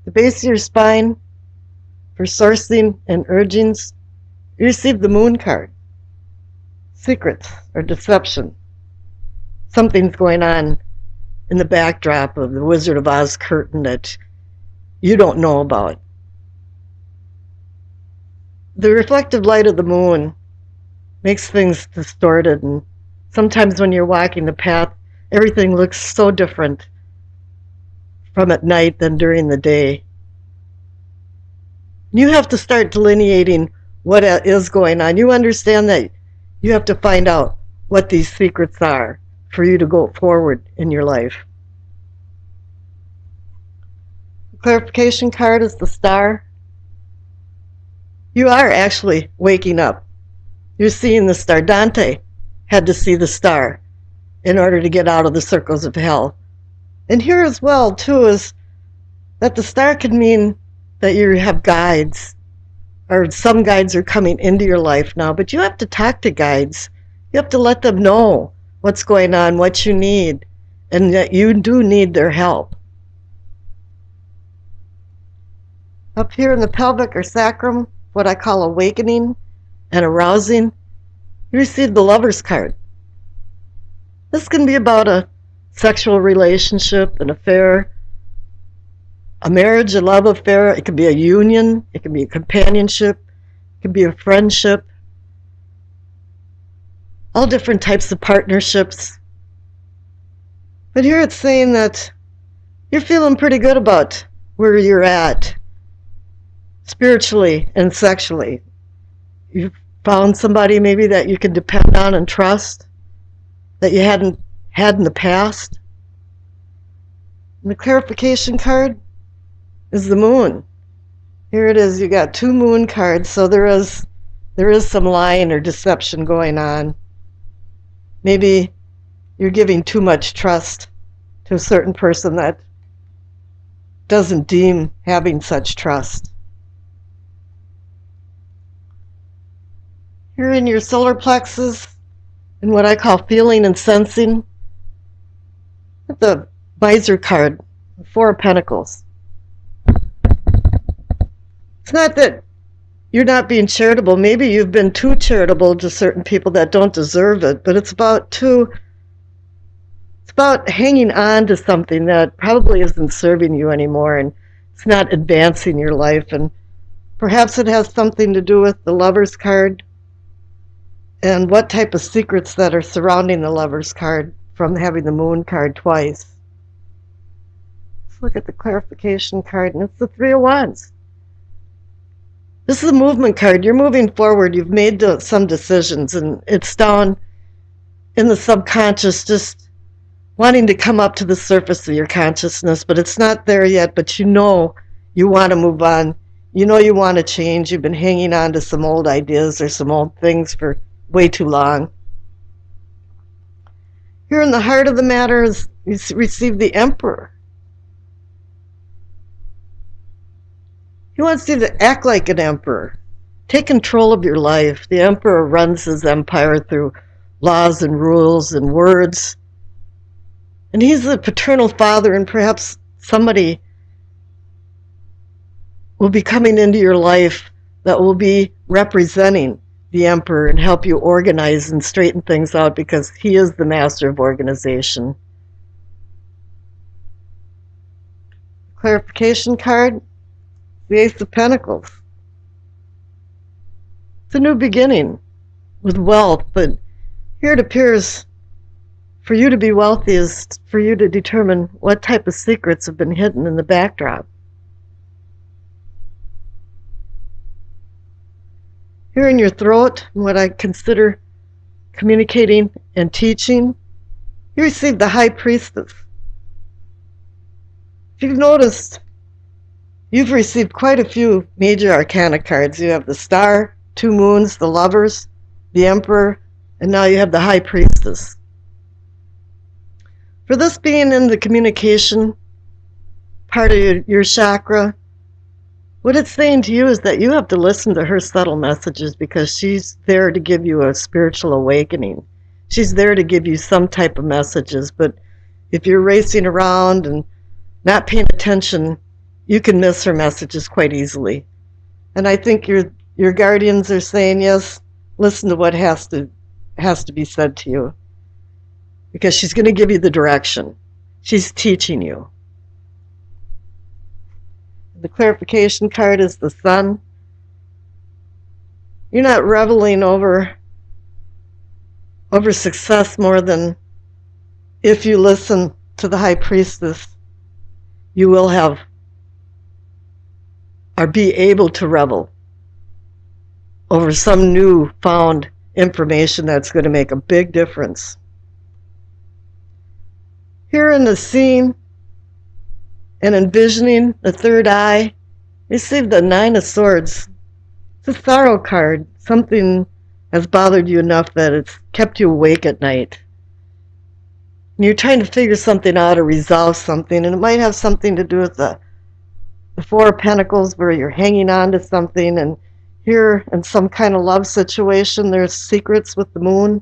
the base of your spine, for sourcing and urgings, you receive the moon card. Secrets or deception. Something's going on in the backdrop of the Wizard of Oz curtain that you don't know about. The reflective light of the moon makes things distorted, and sometimes when you're walking the path, everything looks so different from at night than during the day. You have to start delineating what is going on. You understand that you have to find out what these secrets are for you to go forward in your life. The clarification card is the star. You are actually waking up. You're seeing the star. Dante had to see the star in order to get out of the circles of hell. And here as well, too, is that the star could mean that you have guides, or some guides are coming into your life now, but you have to talk to guides. You have to let them know what's going on, what you need, and that you do need their help. Up here in the pelvic or sacrum, what I call awakening and arousing, you receive the Lover's card. This can be about a sexual relationship, an affair, a marriage, a love affair. It could be a union. It can be a companionship. It can be a friendship. All different types of partnerships. But here it's saying that you're feeling pretty good about where you're at, spiritually and sexually. You've found somebody maybe that you can depend on and trust that you hadn't had in the past. And the clarification card is the moon. Here it is. You got two moon cards, so there is some lying or deception going on. Maybe you're giving too much trust to a certain person that doesn't deem having such trust. Here in your solar plexus, in what I call feeling and sensing, the Miser card, the Four of Pentacles. It's not that you're not being charitable. Maybe you've been too charitable to certain people that don't deserve it, but it's about hanging on to something that probably isn't serving you anymore, and it's not advancing your life. And perhaps it has something to do with the Lover's card and what type of secrets that are surrounding the Lover's card from having the Moon card twice. Let's look at the clarification card, and it's the Three of Wands. This is a movement card. You're moving forward. You've made some decisions, and it's down in the subconscious, just wanting to come up to the surface of your consciousness, but it's not there yet, but you know you want to move on. You know you want to change. You've been hanging on to some old ideas or some old things for way too long. Here in the heart of the matter is you receive the Emperor. He wants you to act like an emperor. Take control of your life. The Emperor runs his empire through laws and rules and words. And he's the paternal father, and perhaps somebody will be coming into your life that will be representing the Emperor and help you organize and straighten things out, because he is the master of organization. Clarification card, the Ace of Pentacles. It's a new beginning with wealth, but here it appears for you to be wealthy is for you to determine what type of secrets have been hidden in the backdrop. Here in your throat, what I consider communicating and teaching, you receive the High Priestess. If you've noticed, you've received quite a few major arcana cards. You have the Star, two moons, the Lovers, the Emperor, and now you have the High Priestess. For this being in the communication part of your chakra, what it's saying to you is that you have to listen to her subtle messages, because she's there to give you a spiritual awakening. She's there to give you some type of messages, but if you're racing around and not paying attention you can miss her messages quite easily. And I think your guardians are saying, yes, listen to what has to be said to you. Because she's going to give you the direction. She's teaching you. The clarification card is the Sun. You're not reveling over success more than if you listen to the High Priestess, you will have or be able to revel over some new found information that's going to make a big difference. Here in the scene and envisioning the third eye, you see the Nine of Swords. It's a sorrow card. Something has bothered you enough that it's kept you awake at night. And you're trying to figure something out or resolve something, and it might have something to do with the Four of Pentacles where you're hanging on to something, and here in some kind of love situation there's secrets with the Moon.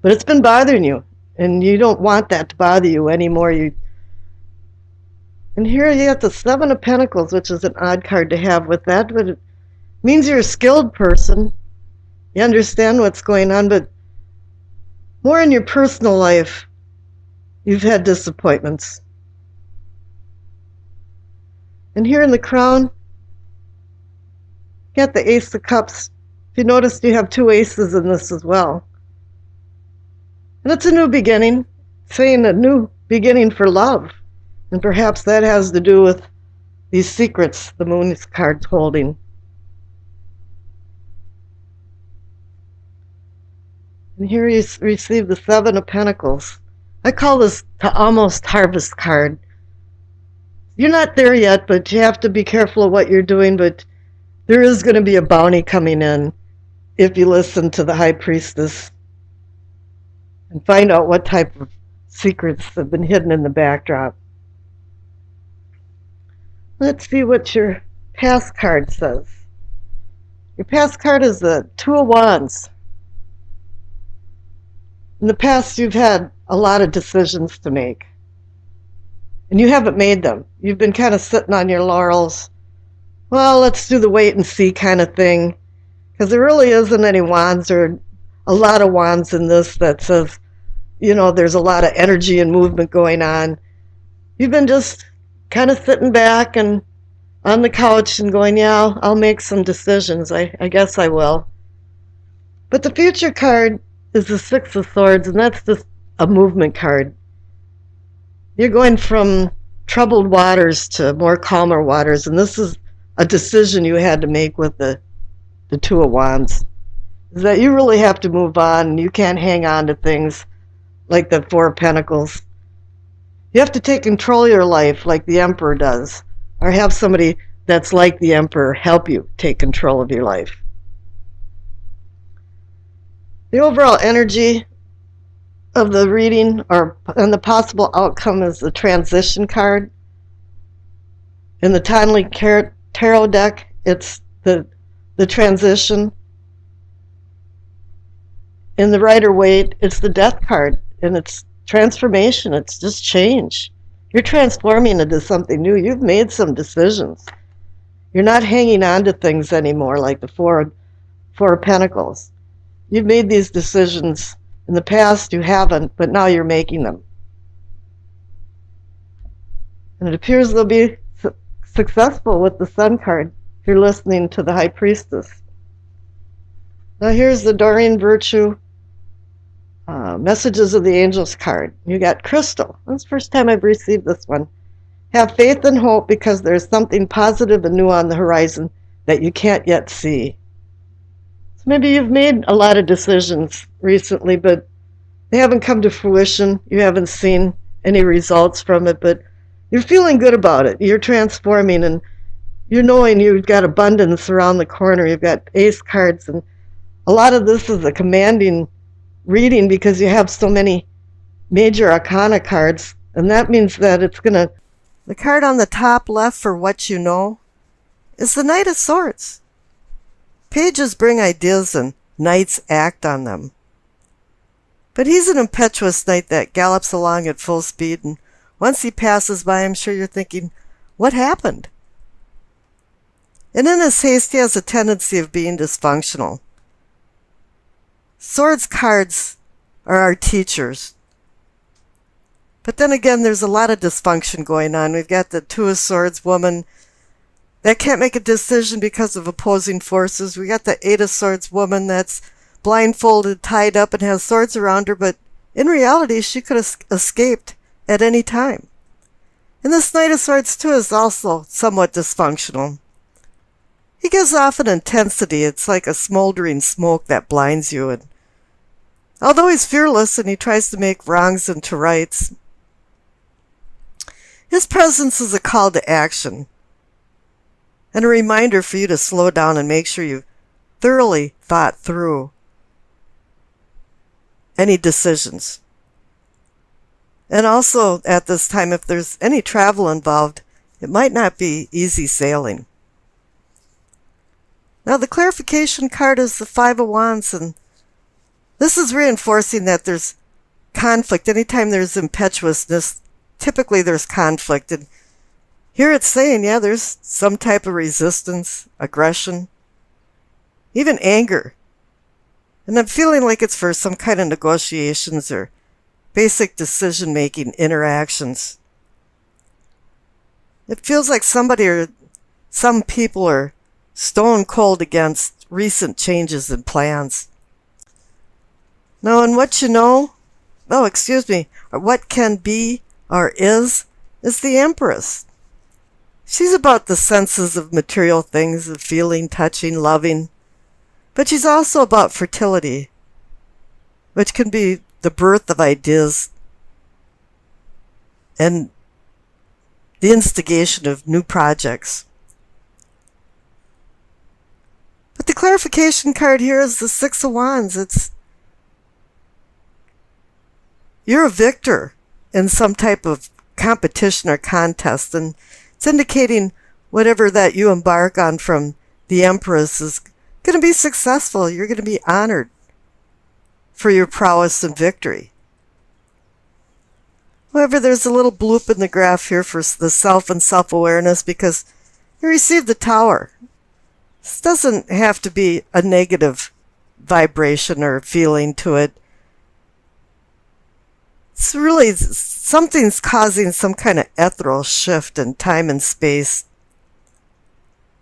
But it's been bothering you, and you don't want that to bother you anymore. And here you have the Seven of Pentacles, which is an odd card to have with that, but it means you're a skilled person. You understand what's going on, but more in your personal life, you've had disappointments. And here in the Crown, you got the Ace of Cups. If you notice, you have two aces in this as well. And it's a new beginning, saying a new beginning for love. And perhaps that has to do with these secrets the Moon's card's holding. And here you receive the Seven of Pentacles. I call this the almost harvest card. You're not there yet, but you have to be careful of what you're doing, but there is going to be a bounty coming in if you listen to the High Priestess and find out what type of secrets have been hidden in the backdrop. Let's see what your past card says. Your past card is the Two of Wands. In the past, you've had a lot of decisions to make, and you haven't made them. You've been kind of sitting on your laurels. Well, let's do the wait and see kind of thing, because there really isn't any wands or a lot of wands in this that says, there's a lot of energy and movement going on. You've been just kind of sitting back and on the couch and going, yeah, I'll make some decisions. I guess I will. But the future card is the Six of Swords, and that's just a movement card. You're going from troubled waters to more calmer waters, and this is a decision you had to make with the Two of Wands. Is that you really have to move on, and you can't hang on to things like the Four of Pentacles. You have to take control of your life like the Emperor does, or have somebody that's like the Emperor help you take control of your life. The overall energy of the reading and the possible outcome is the transition card. In the Tonley Tarot deck, it's the transition. In the Rider-Waite, it's the Death card, and it's transformation. It's just change. You're transforming into something new. You've made some decisions. You're not hanging on to things anymore like the Four of Pentacles. You've made these decisions. In the past, you haven't, but now you're making them. And it appears they'll be successful with the Sun card if you're listening to the High Priestess. Now here's the Doreen Virtue Messages of the Angels card. You got Crystal. That's the first time I've received this one. Have faith and hope because there's something positive and new on the horizon that you can't yet see. So maybe you've made a lot of decisions recently, but they haven't come to fruition. You haven't seen any results from it, but you're feeling good about it. You're transforming, and you're knowing you've got abundance around the corner. You've got ace cards, and a lot of this is a commanding reading because you have so many major arcana cards, and that means that it's going to... The card on the top left for what you know is the Knight of Swords. Pages bring ideas and knights act on them. But he's an impetuous knight that gallops along at full speed, and once he passes by, I'm sure you're thinking, What happened? And in his haste, he has a tendency of being dysfunctional. Swords cards are our teachers. But then again, there's a lot of dysfunction going on. We've got the Two of Swords woman that can't make a decision because of opposing forces. We got the Eight of Swords woman that's blindfolded, tied up, and has swords around her, but in reality, she could have escaped at any time. And this Knight of Swords, too, is also somewhat dysfunctional. He gives off an intensity. It's like a smoldering smoke that blinds you. And although he's fearless and he tries to make wrongs into rights, his presence is a call to action and a reminder for you to slow down and make sure you've thoroughly thought through any decisions. And also at this time, if there's any travel involved, it might not be easy sailing. Now the clarification card is the Five of Wands, and this is reinforcing that there's conflict. Anytime there's impetuousness, typically there's conflict. And here it's saying, yeah, there's some type of resistance, aggression, even anger. And I'm feeling like it's for some kind of negotiations or basic decision-making interactions. It feels like somebody or some people are stone cold against recent changes in plans. Now, in what you know, or what can be or is the Empress. She's about the senses of material things, of feeling, touching, loving. But she's also about fertility, which can be the birth of ideas and the instigation of new projects. But the clarification card here is the Six of Wands. You're a victor in some type of competition or contest, and it's indicating whatever that you embark on from the Empress is going to be successful. You're going to be honored for your prowess and victory. However, there's a little bloop in the graph here for the self and self-awareness because you received the Tower. This doesn't have to be a negative vibration or feeling to it. It's really something's causing some kind of ethereal shift in time and space.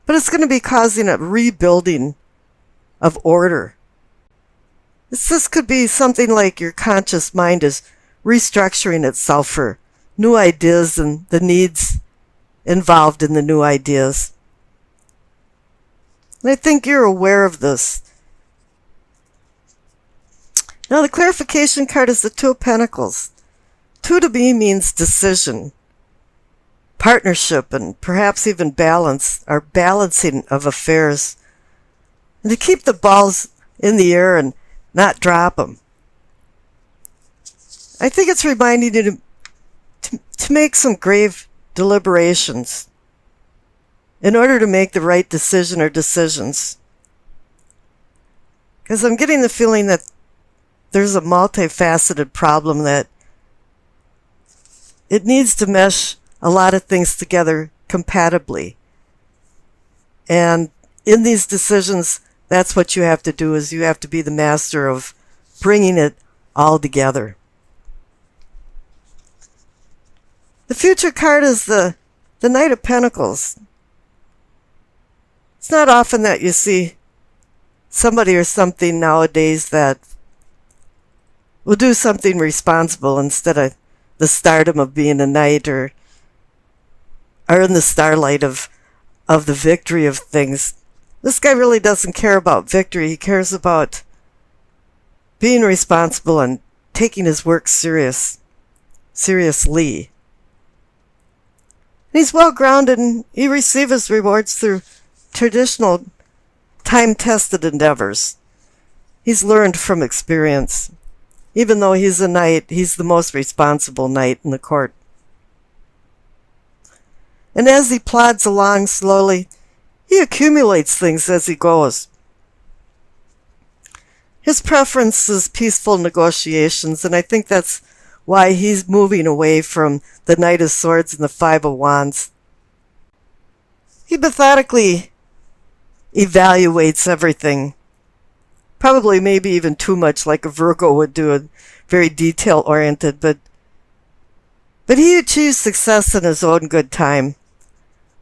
But it's going to be causing a rebuilding of order. This could be something like your conscious mind is restructuring itself for new ideas and the needs involved in the new ideas. And I think you're aware of this. Now the clarification card is the Two of Pentacles. Two to me means decision, partnership, and perhaps even balance or balancing of affairs. And to keep the balls in the air and not drop them. I think it's reminding you to make some grave deliberations in order to make the right decision or decisions. Because I'm getting the feeling that there's a multifaceted problem that it needs to mesh a lot of things together compatibly. And in these decisions, that's what you have to do, is you have to be the master of bringing it all together. The future card is the Knight of Pentacles. It's not often that you see somebody or something nowadays that will do something responsible instead of the stardom of being a knight or in the starlight of the victory of things. This guy really doesn't care about victory. He cares about being responsible and taking his work seriously. And he's well grounded and he receives his rewards through traditional time-tested endeavors. He's learned from experience. Even though he's a knight, he's the most responsible knight in the court. And as he plods along slowly, he accumulates things as he goes. His preference is peaceful negotiations, and I think that's why he's moving away from the Knight of Swords and the Five of Wands. He methodically evaluates everything. Probably maybe even too much, like a Virgo would do, a very detail oriented, but he achieves success in his own good time.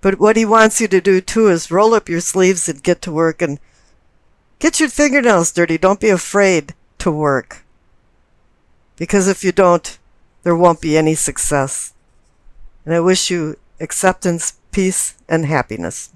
But what he wants you to do too is roll up your sleeves and get to work and get your fingernails dirty. Don't be afraid to work. Because if you don't, there won't be any success. And I wish you acceptance, peace, and happiness.